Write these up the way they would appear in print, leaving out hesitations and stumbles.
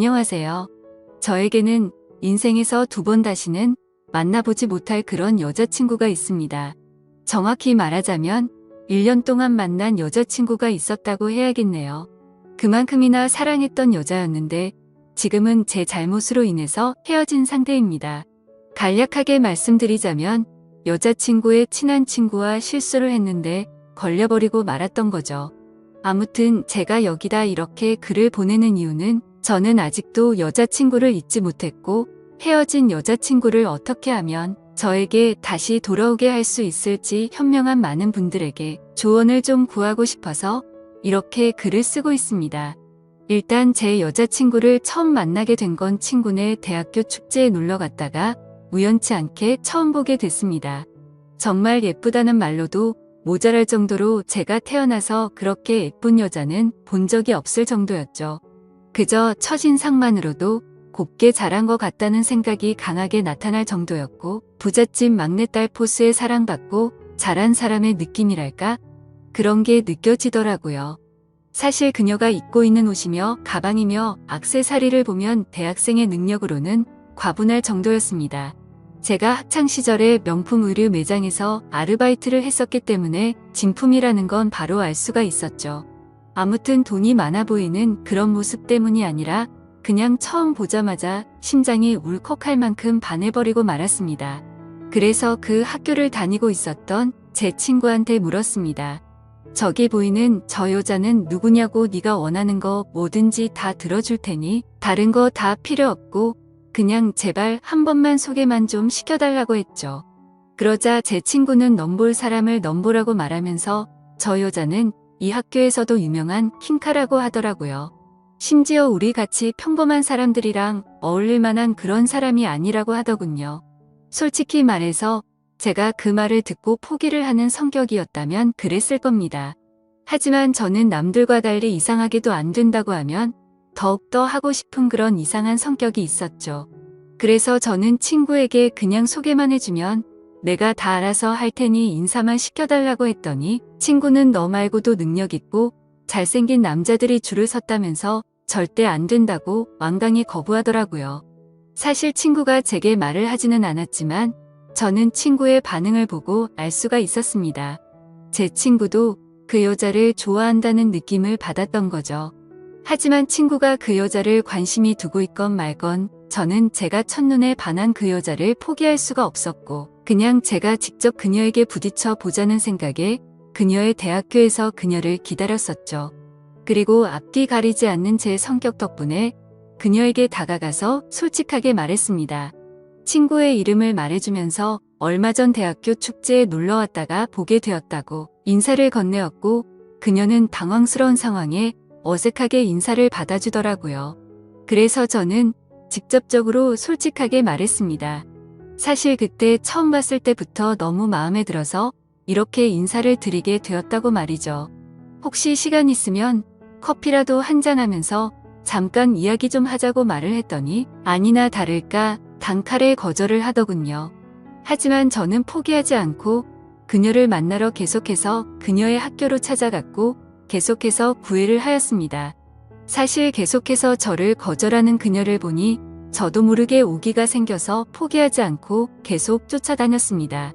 안녕하세요. 저에게는 인생에서 두 번 다시는 만나보지 못할 그런 여자친구가 있습니다. 정확히 말하자면 1년 동안 만난 여자친구가 있었다고 해야겠네요. 그만큼이나 사랑했던 여자였는데 지금은 제 잘못으로 인해서 헤어진 상태입니다. 간략하게 말씀드리자면 여자친구의 친한 친구와 실수를 했는데 걸려버리고 말았던 거죠. 아무튼 제가 여기다 이렇게 글을 보내는 이유는 저는 아직도 여자친구를 잊지 못했고 헤어진 여자친구를 어떻게 하면 저에게 다시 돌아오게 할 수 있을지 현명한 많은 분들에게 조언을 좀 구하고 싶어서 이렇게 글을 쓰고 있습니다. 일단 제 여자친구를 처음 만나게 된 건 친구네 대학교 축제에 놀러 갔다가 우연치 않게 처음 보게 됐습니다. 정말 예쁘다는 말로도 모자랄 정도로 제가 태어나서 그렇게 예쁜 여자는 본 적이 없을 정도였죠. 그저 첫인상만으로도 곱게 자란 것 같다는 생각이 강하게 나타날 정도였고 부잣집 막내딸 포스에 사랑받고 자란 사람의 느낌이랄까? 그런 게 느껴지더라고요. 사실 그녀가 입고 있는 옷이며 가방이며 액세서리를 보면 대학생의 능력으로는 과분할 정도였습니다. 제가 학창시절에 명품 의류 매장에서 아르바이트를 했었기 때문에 진품이라는 건 바로 알 수가 있었죠. 아무튼 돈이 많아 보이는 그런 모습 때문이 아니라 그냥 처음 보자마자 심장이 울컥할 만큼 반해버리고 말았습니다. 그래서 그 학교를 다니고 있었던 제 친구한테 물었습니다. 저기 보이는 저 여자는 누구냐고, 네가 원하는 거 뭐든지 다 들어줄 테니 다른 거 다 필요 없고 그냥 제발 한 번만 소개만 좀 시켜달라고 했죠. 그러자 제 친구는 넘볼 사람을 넘보라고 말하면서 저 여자는 이 학교에서도 유명한 킹카라고 하더라고요. 심지어 우리 같이 평범한 사람들이랑 어울릴 만한 그런 사람이 아니라고 하더군요. 솔직히 말해서 제가 그 말을 듣고 포기를 하는 성격이었다면 그랬을 겁니다. 하지만 저는 남들과 달리 이상하게도 안 된다고 하면 더욱더 하고 싶은 그런 이상한 성격이 있었죠. 그래서 저는 친구에게 그냥 소개만 해주면 내가 다 알아서 할 테니 인사만 시켜달라고 했더니 친구는 너 말고도 능력 있고 잘생긴 남자들이 줄을 섰다면서 절대 안 된다고 완강히 거부하더라고요. 사실 친구가 제게 말을 하지는 않았지만 저는 친구의 반응을 보고 알 수가 있었습니다. 제 친구도 그 여자를 좋아한다는 느낌을 받았던 거죠. 하지만 친구가 그 여자를 관심이 두고 있건 말건 저는 제가 첫눈에 반한 그 여자를 포기할 수가 없었고 그냥 제가 직접 그녀에게 부딪혀 보자는 생각에 그녀의 대학교에서 그녀를 기다렸었죠. 그리고 앞뒤 가리지 않는 제 성격 덕분에 그녀에게 다가가서 솔직하게 말했습니다. 친구의 이름을 말해주면서 얼마 전 대학교 축제에 놀러 왔다가 보게 되었다고 인사를 건네었고 그녀는 당황스러운 상황에 어색하게 인사를 받아주더라고요. 그래서 저는 직접적으로 솔직하게 말했습니다. 사실 그때 처음 봤을 때부터 너무 마음에 들어서 이렇게 인사를 드리게 되었다고 말이죠. 혹시 시간 있으면 커피라도 한잔하면서 잠깐 이야기 좀 하자고 말을 했더니 아니나 다를까 단칼에 거절을 하더군요. 하지만 저는 포기하지 않고 그녀를 만나러 계속해서 그녀의 학교로 찾아갔고 계속해서 구애를 하였습니다. 사실 계속해서 저를 거절하는 그녀를 보니 저도 모르게 오기가 생겨서 포기하지 않고 계속 쫓아다녔습니다.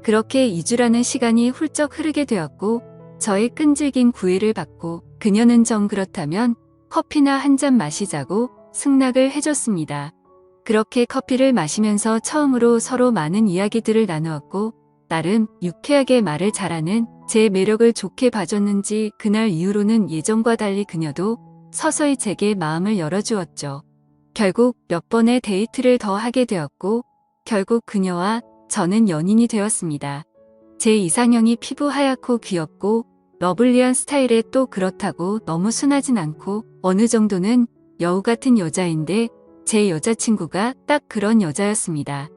그렇게 2주라는 시간이 훌쩍 흐르게 되었고 저의 끈질긴 구애를 받고 그녀는 정 그렇다면 커피나 한 잔 마시자고 승낙을 해줬습니다. 그렇게 커피를 마시면서 처음으로 서로 많은 이야기들을 나누었고 나름 유쾌하게 말을 잘하는 제 매력을 좋게 봐줬는지 그날 이후로는 예전과 달리 그녀도 서서히 제게 마음을 열어주었죠. 결국 몇 번의 데이트를 더 하게 되었고 결국 그녀와 저는 연인이 되었습니다. 제 이상형이 피부 하얗고 귀엽고 러블리한 스타일에 또 그렇다고 너무 순하진 않고 어느 정도는 여우 같은 여자인데 제 여자친구가 딱 그런 여자였습니다.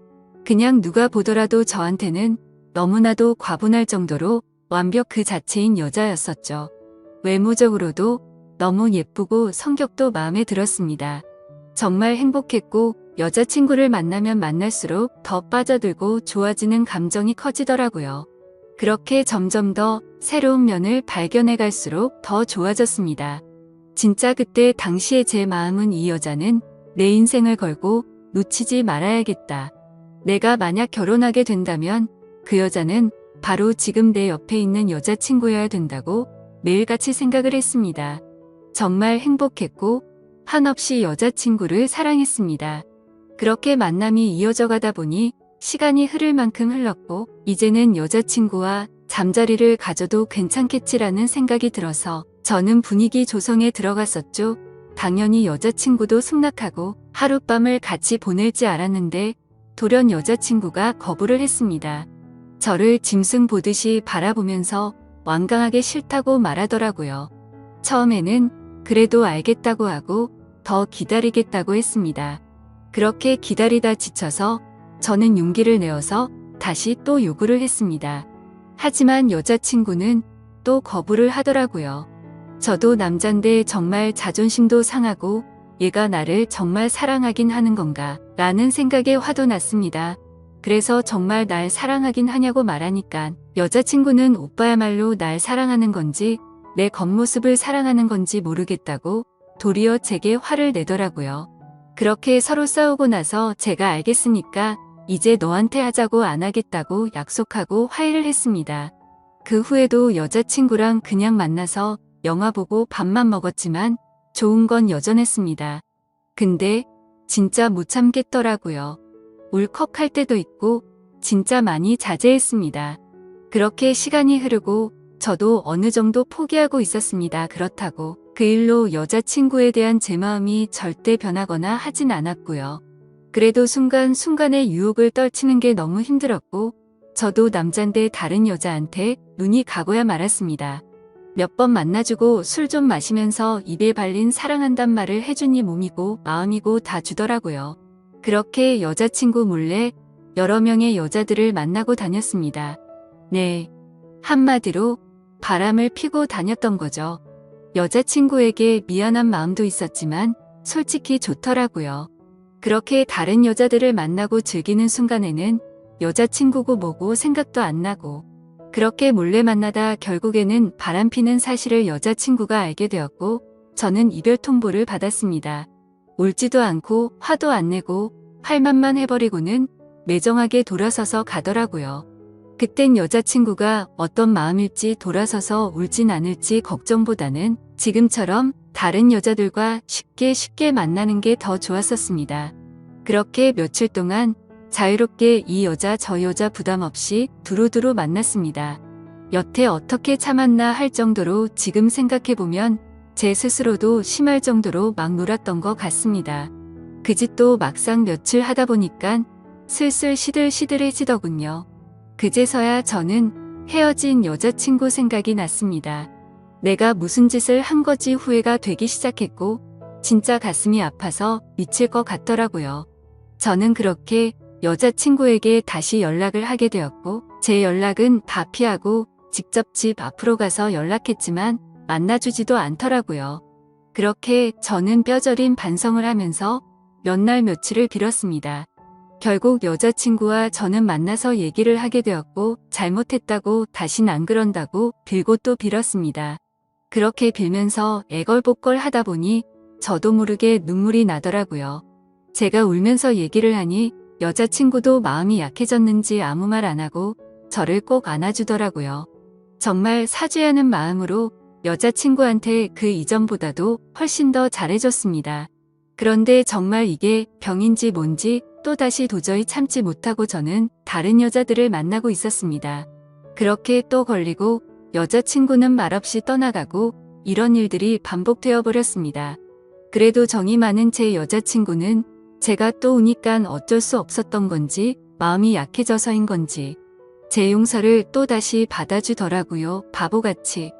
그냥 누가 보더라도 저한테는 너무나도 과분할 정도로 완벽 그 자체인 여자였었죠. 외모적으로도 너무 예쁘고 성격도 마음에 들었습니다. 정말 행복했고 여자친구를 만나면 만날수록 더 빠져들고 좋아지는 감정이 커지더라고요. 그렇게 점점 더 새로운 면을 발견해 갈수록 더 좋아졌습니다. 진짜 그때 당시에 제 마음은 이 여자는 내 인생을 걸고 놓치지 말아야겠다. 내가 만약 결혼하게 된다면 그 여자는 바로 지금 내 옆에 있는 여자친구여야 된다고 매일같이 생각을 했습니다. 정말 행복했고 한없이 여자친구를 사랑했습니다. 그렇게 만남이 이어져 가다 보니 시간이 흐를 만큼 흘렀고 이제는 여자친구와 잠자리를 가져도 괜찮겠지라는 생각이 들어서 저는 분위기 조성에 들어갔었죠. 당연히 여자친구도 승낙하고 하룻밤을 같이 보낼지 알았는데 돌연 여자친구가 거부를 했습니다. 저를 짐승 보듯이 바라보면서 완강하게 싫다고 말하더라고요. 처음에는 그래도 알겠다고 하고 더 기다리겠다고 했습니다. 그렇게 기다리다 지쳐서 저는 용기를 내어서 다시 또 요구를 했습니다. 하지만 여자친구는 또 거부를 하더라고요. 저도 남잔데 정말 자존심도 상하고 얘가 나를 정말 사랑하긴 하는 건가 라는 생각에 화도 났습니다. 그래서 정말 날 사랑하긴 하냐고 말하니까 여자친구는 오빠야말로 날 사랑하는 건지 내 겉모습을 사랑하는 건지 모르겠다고 도리어 제게 화를 내더라고요. 그렇게 서로 싸우고 나서 제가 알겠으니까 이제 너한테 하자고 안 하겠다고 약속하고 화해를 했습니다. 그 후에도 여자친구랑 그냥 만나서 영화 보고 밥만 먹었지만 좋은 건 여전했습니다. 근데 진짜 못 참겠더라고요. 울컥할 때도 있고 진짜 많이 자제했습니다. 그렇게 시간이 흐르고 저도 어느 정도 포기하고 있었습니다. 그렇다고 그 일로 여자친구에 대한 제 마음이 절대 변하거나 하진 않았고요. 그래도 순간순간의 유혹을 떨치는 게 너무 힘들었고 저도 남잔데 다른 여자한테 눈이 가고야 말았습니다. 몇 번 만나주고 술 좀 마시면서 입에 발린 사랑한단 말을 해주니 몸이고 마음이고 다 주더라고요. 그렇게 여자친구 몰래 여러 명의 여자들을 만나고 다녔습니다. 네, 한마디로 바람을 피고 다녔던 거죠. 여자친구에게 미안한 마음도 있었지만 솔직히 좋더라고요. 그렇게 다른 여자들을 만나고 즐기는 순간에는 여자친구고 뭐고 생각도 안 나고 그렇게 몰래 만나다 결국에는 바람피는 사실을 여자친구가 알게 되었고 저는 이별 통보를 받았습니다. 울지도 않고 화도 안 내고 할말만 해버리고는 매정하게 돌아서서 가더라고요. 그땐 여자친구가 어떤 마음일지 돌아서서 울진 않을지 걱정보다는 지금처럼 다른 여자들과 쉽게 만나는 게 더 좋았었습니다. 그렇게 며칠 동안 자유롭게 이 여자 저 여자 부담 없이 두루두루 만났습니다. 여태 어떻게 참았나 할 정도로 지금 생각해보면 제 스스로도 심할 정도로 막 놀았던 것 같습니다. 그 짓도 막상 며칠 하다 보니까 슬슬 시들시들해지더군요. 그제서야 저는 헤어진 여자친구 생각이 났습니다. 내가 무슨 짓을 한 거지 후회가 되기 시작했고 진짜 가슴이 아파서 미칠 것 같더라고요. 저는 그렇게 여자친구에게 다시 연락을 하게 되었고 제 연락은 다 피하고 직접 집 앞으로 가서 연락했지만 만나주지도 않더라고요. 그렇게 저는 뼈저린 반성을 하면서 몇 날 며칠을 빌었습니다. 결국 여자친구와 저는 만나서 얘기를 하게 되었고 잘못했다고 다신 안 그런다고 빌고 또 빌었습니다. 그렇게 빌면서 애걸복걸 하다 보니 저도 모르게 눈물이 나더라고요. 제가 울면서 얘기를 하니 여자친구도 마음이 약해졌는지 아무 말 안 하고 저를 꼭 안아주더라고요. 정말 사죄하는 마음으로 여자친구한테 그 이전보다도 훨씬 더 잘해줬습니다. 그런데 정말 이게 병인지 뭔지 또다시 도저히 참지 못하고 저는 다른 여자들을 만나고 있었습니다. 그렇게 또 걸리고 여자친구는 말없이 떠나가고 이런 일들이 반복되어 버렸습니다. 그래도 정이 많은 제 여자친구는 제가 또 우니깐 어쩔 수 없었던 건지 마음이 약해져서인 건지 제 용서를 또다시 받아주더라고요. 바보같이.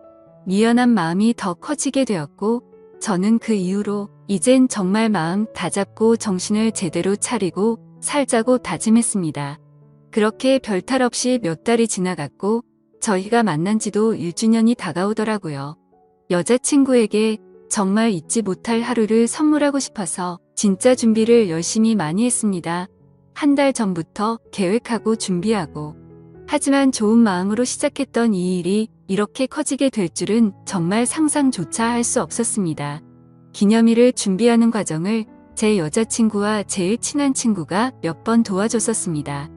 미안한 마음이 더 커지게 되었고 저는 그 이후로 이젠 정말 마음 다잡고 정신을 제대로 차리고 살자고 다짐했습니다. 그렇게 별탈 없이 몇 달이 지나갔고 저희가 만난 지도 1주년이 다가오더라고요. 여자친구에게 정말 잊지 못할 하루를 선물하고 싶어서 진짜 준비를 열심히 많이 했습니다. 한 달 전부터 계획하고 준비하고. 하지만 좋은 마음으로 시작했던 이 일이 이렇게 커지게 될 줄은 정말 상상조차 할 수 없었습니다. 기념일을 준비하는 과정을 제 여자친구와 제일 친한 친구가 몇 번 도와줬었습니다.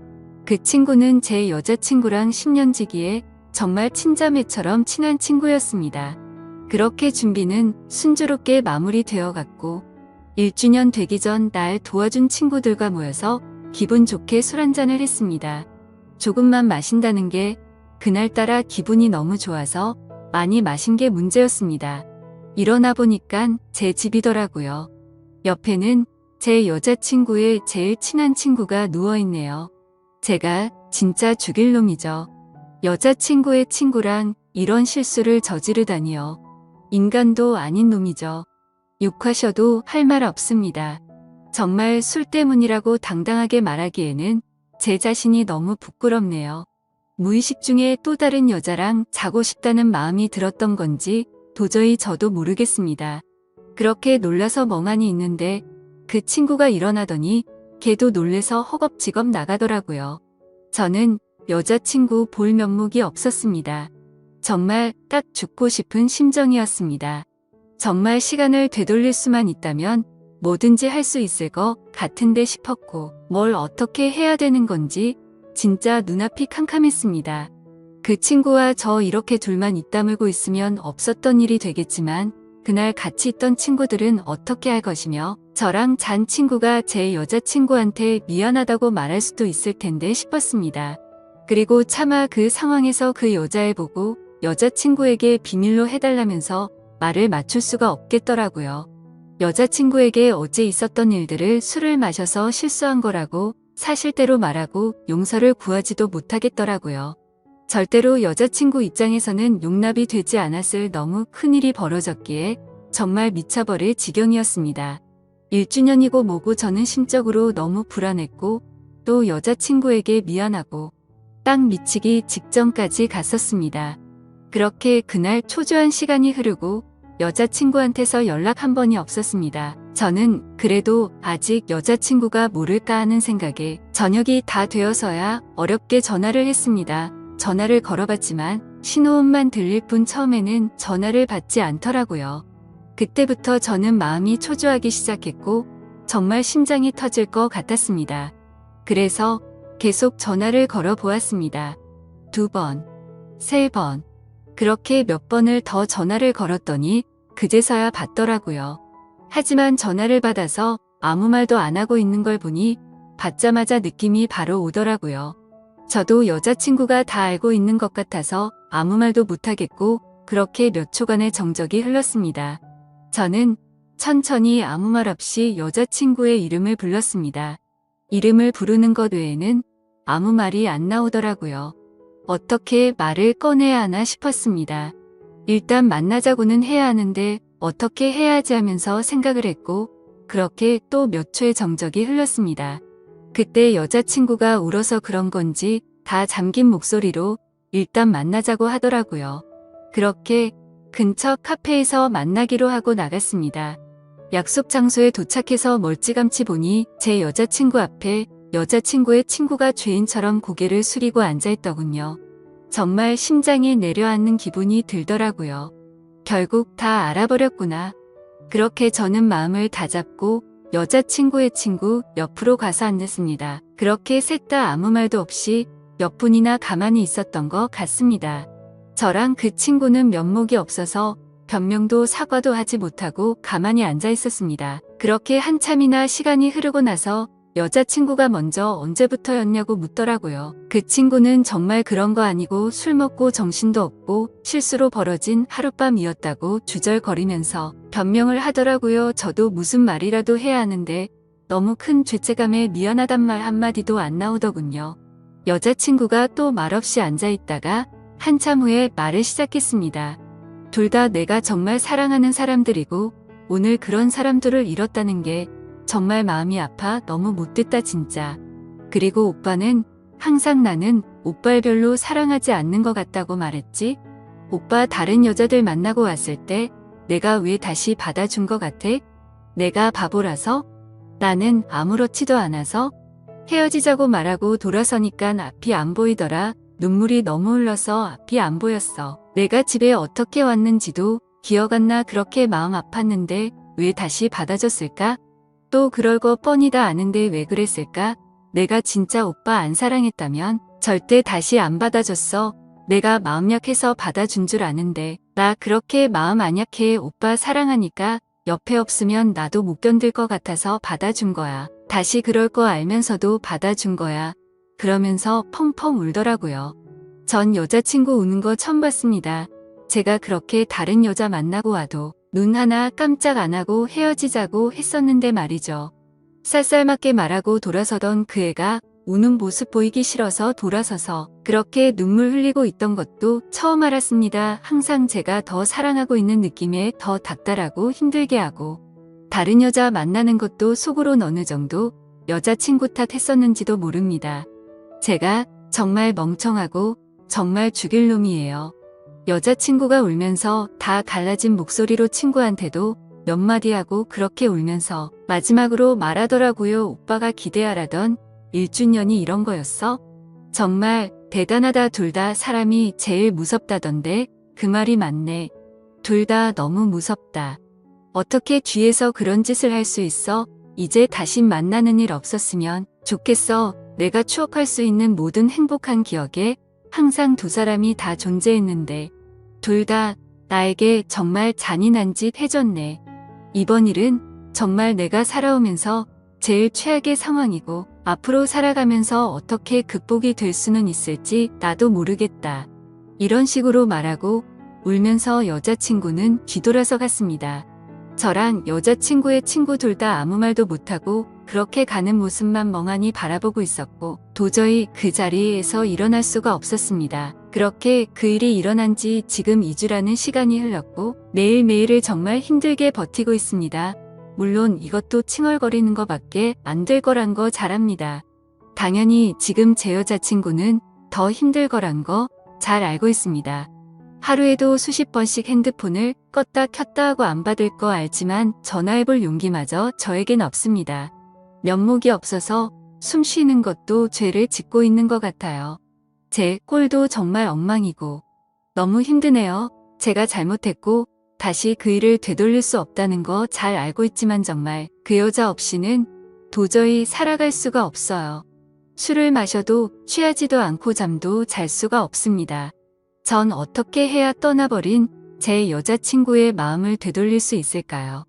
그 친구는 제 여자친구랑 10년지기에 정말 친자매처럼 친한 친구였습니다. 그렇게 준비는 순조롭게 마무리되어 갔고 1주년 되기 전 날 도와준 친구들과 모여서 기분 좋게 술 한잔을 했습니다. 조금만 마신다는 게 그날따라 기분이 너무 좋아서 많이 마신 게 문제였습니다. 일어나 보니깐 제 집이더라고요. 옆에는 제 여자친구의 제일 친한 친구가 누워있네요. 제가 진짜 죽일 놈이죠. 여자친구의 친구랑 이런 실수를 저지르다니요. 인간도 아닌 놈이죠. 욕하셔도 할 말 없습니다. 정말 술 때문이라고 당당하게 말하기에는 제 자신이 너무 부끄럽네요. 무의식 중에 또 다른 여자랑 자고 싶다는 마음이 들었던 건지 도저히 저도 모르겠습니다. 그렇게 놀라서 멍하니 있는데 그 친구가 일어나더니 걔도 놀래서 허겁지겁 나가더라고요. 저는 여자친구 볼 면목이 없었습니다. 정말 딱 죽고 싶은 심정이었습니다. 정말 시간을 되돌릴 수만 있다면 뭐든지 할 수 있을 것 같은데 싶었고 뭘 어떻게 해야 되는 건지 진짜 눈앞이 캄캄했습니다. 그 친구와 저 이렇게 둘만 입 다물고 있으면 없었던 일이 되겠지만 그날 같이 있던 친구들은 어떻게 할 것이며 저랑 잔 친구가 제 여자친구한테 미안하다고 말할 수도 있을 텐데 싶었습니다. 그리고 차마 그 상황에서 그 여자애 보고 여자친구에게 비밀로 해달라면서 말을 맞출 수가 없겠더라고요. 여자친구에게 어제 있었던 일들을 술을 마셔서 실수한 거라고 사실대로 말하고 용서를 구하지도 못하겠더라고요. 절대로 여자친구 입장에서는 용납이 되지 않았을 너무 큰일이 벌어졌기에 정말 미쳐버릴 지경이었습니다. 1주년이고 뭐고 저는 심적으로 너무 불안했고 또 여자친구에게 미안하고 딱 미치기 직전까지 갔었습니다. 그렇게 그날 초조한 시간이 흐르고 여자친구한테서 연락 한 번이 없었습니다. 저는 그래도 아직 여자친구가 모를까 하는 생각에 저녁이 다 되어서야 어렵게 전화를 했습니다. 전화를 걸어봤지만 신호음만 들릴 뿐 처음에는 전화를 받지 않더라고요. 그때부터 저는 마음이 초조하기 시작했고 정말 심장이 터질 것 같았습니다. 그래서 계속 전화를 걸어보았습니다. 2번, 3번. 그렇게 몇 번을 더 전화를 걸었더니 그제서야 받더라고요. 하지만 전화를 받아서 아무 말도 안 하고 있는 걸 보니 받자마자 느낌이 바로 오더라고요. 저도 여자친구가 다 알고 있는 것 같아서 아무 말도 못하겠고 그렇게 몇 초간의 정적이 흘렀습니다. 저는 천천히 아무 말 없이 여자친구의 이름을 불렀습니다. 이름을 부르는 것 외에는 아무 말이 안 나오더라고요. 어떻게 말을 꺼내야 하나 싶었습니다. 일단 만나자고는 해야 하는데 어떻게 해야 하지 하면서 생각을 했고 그렇게 또 몇 초의 정적이 흘렀습니다. 그때 여자친구가 울어서 그런 건지 다 잠긴 목소리로 일단 만나자고 하더라고요. 그렇게 근처 카페에서 만나기로 하고 나갔습니다. 약속 장소에 도착해서 멀찌감치 보니 제 여자친구 앞에 여자친구의 친구가 죄인처럼 고개를 숙이고 앉아있더군요. 정말 심장이 내려앉는 기분이 들더라고요. 결국 다 알아버렸구나. 그렇게 저는 마음을 다잡고 여자친구의 친구 옆으로 가서 앉았습니다. 그렇게 셋 다 아무 말도 없이 몇 분이나 가만히 있었던 것 같습니다. 저랑 그 친구는 면목이 없어서 변명도 사과도 하지 못하고 가만히 앉아 있었습니다. 그렇게 한참이나 시간이 흐르고 나서 여자친구가 먼저 언제부터였냐고 묻더라고요. 그 친구는 정말 그런 거 아니고 술 먹고 정신도 없고 실수로 벌어진 하룻밤이었다고 주절거리면서 변명을 하더라고요. 저도 무슨 말이라도 해야 하는데 너무 큰 죄책감에 미안하단 말 한마디도 안 나오더군요. 여자친구가 또 말없이 앉아있다가 한참 후에 말을 시작했습니다. 둘 다 내가 정말 사랑하는 사람들이고 오늘 그런 사람들을 잃었다는 게 정말 마음이 아파 너무 못됐다 진짜. 그리고 오빠는 항상 나는 오빠를 별로 사랑하지 않는 것 같다고 말했지. 오빠 다른 여자들 만나고 왔을 때 내가 왜 다시 받아준 것 같아? 내가 바보라서? 나는 아무렇지도 않아서? 헤어지자고 말하고 돌아서니깐 앞이 안 보이더라. 눈물이 너무 흘러서 앞이 안 보였어. 내가 집에 어떻게 왔는지도 기억 안 나. 그렇게 마음 아팠는데 왜 다시 받아줬을까? 또 그럴 거 뻔히 다 아는데 왜 그랬을까? 내가 진짜 오빠 안 사랑했다면 절대 다시 안 받아줬어. 내가 마음 약해서 받아준 줄 아는데 나 그렇게 마음 안 약해. 오빠 사랑하니까 옆에 없으면 나도 못 견딜 것 같아서 받아준 거야. 다시 그럴 거 알면서도 받아준 거야. 그러면서 펑펑 울더라고요. 전 여자친구 우는 거 처음 봤습니다. 제가 그렇게 다른 여자 만나고 와도 눈 하나 깜짝 안 하고 헤어지자고 했었는데 말이죠. 쌀쌀맞게 말하고 돌아서던 그 애가 우는 모습 보이기 싫어서 돌아서서 그렇게 눈물 흘리고 있던 것도 처음 알았습니다. 항상 제가 더 사랑하고 있는 느낌에 더 닥달하고 힘들게 하고 다른 여자 만나는 것도 속으론 어느 정도 여자친구 탓 했었는지도 모릅니다. 제가 정말 멍청하고 정말 죽일 놈이에요. 여자친구가 울면서 다 갈라진 목소리로 친구한테도 몇 마디 하고 그렇게 울면서 마지막으로 말하더라고요. 오빠가 기대하라던 1주년이 이런 거였어? 정말 대단하다. 둘 다 사람이 제일 무섭다던데 그 말이 맞네. 둘 다 너무 무섭다. 어떻게 뒤에서 그런 짓을 할 수 있어? 이제 다신 만나는 일 없었으면 좋겠어. 내가 추억할 수 있는 모든 행복한 기억에 항상 두 사람이 다 존재했는데 둘 다 나에게 정말 잔인한 짓 해줬네. 이번 일은 정말 내가 살아오면서 제일 최악의 상황이고 앞으로 살아가면서 어떻게 극복이 될 수는 있을지 나도 모르겠다. 이런 식으로 말하고 울면서 여자친구는 뒤돌아서 갔습니다. 저랑 여자친구의 친구 둘 다 아무 말도 못하고 그렇게 가는 모습만 멍하니 바라보고 있었고 도저히 그 자리에서 일어날 수가 없었습니다. 그렇게 그 일이 일어난 지 지금 2주라는 시간이 흘렀고 매일매일을 정말 힘들게 버티고 있습니다. 물론 이것도 칭얼거리는 것밖에 안 될 거란 거 잘 압니다. 당연히 지금 제 여자친구는 더 힘들 거란 거 잘 알고 있습니다. 하루에도 수십 번씩 핸드폰을 껐다 켰다 하고 안 받을 거 알지만 전화해볼 용기마저 저에겐 없습니다. 면목이 없어서 숨 쉬는 것도 죄를 짓고 있는 것 같아요. 제 꼴도 정말 엉망이고 너무 힘드네요. 제가 잘못했고 다시 그 일을 되돌릴 수 없다는 거 잘 알고 있지만 정말 그 여자 없이는 도저히 살아갈 수가 없어요. 술을 마셔도 취하지도 않고 잠도 잘 수가 없습니다. 전 어떻게 해야 떠나버린 제 여자친구의 마음을 되돌릴 수 있을까요?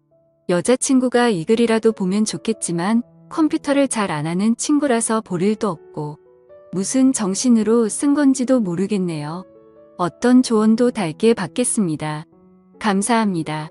여자친구가 이 글이라도 보면 좋겠지만 컴퓨터를 잘 안 하는 친구라서 볼 일도 없고 무슨 정신으로 쓴 건지도 모르겠네요. 어떤 조언도 달게 받겠습니다. 감사합니다.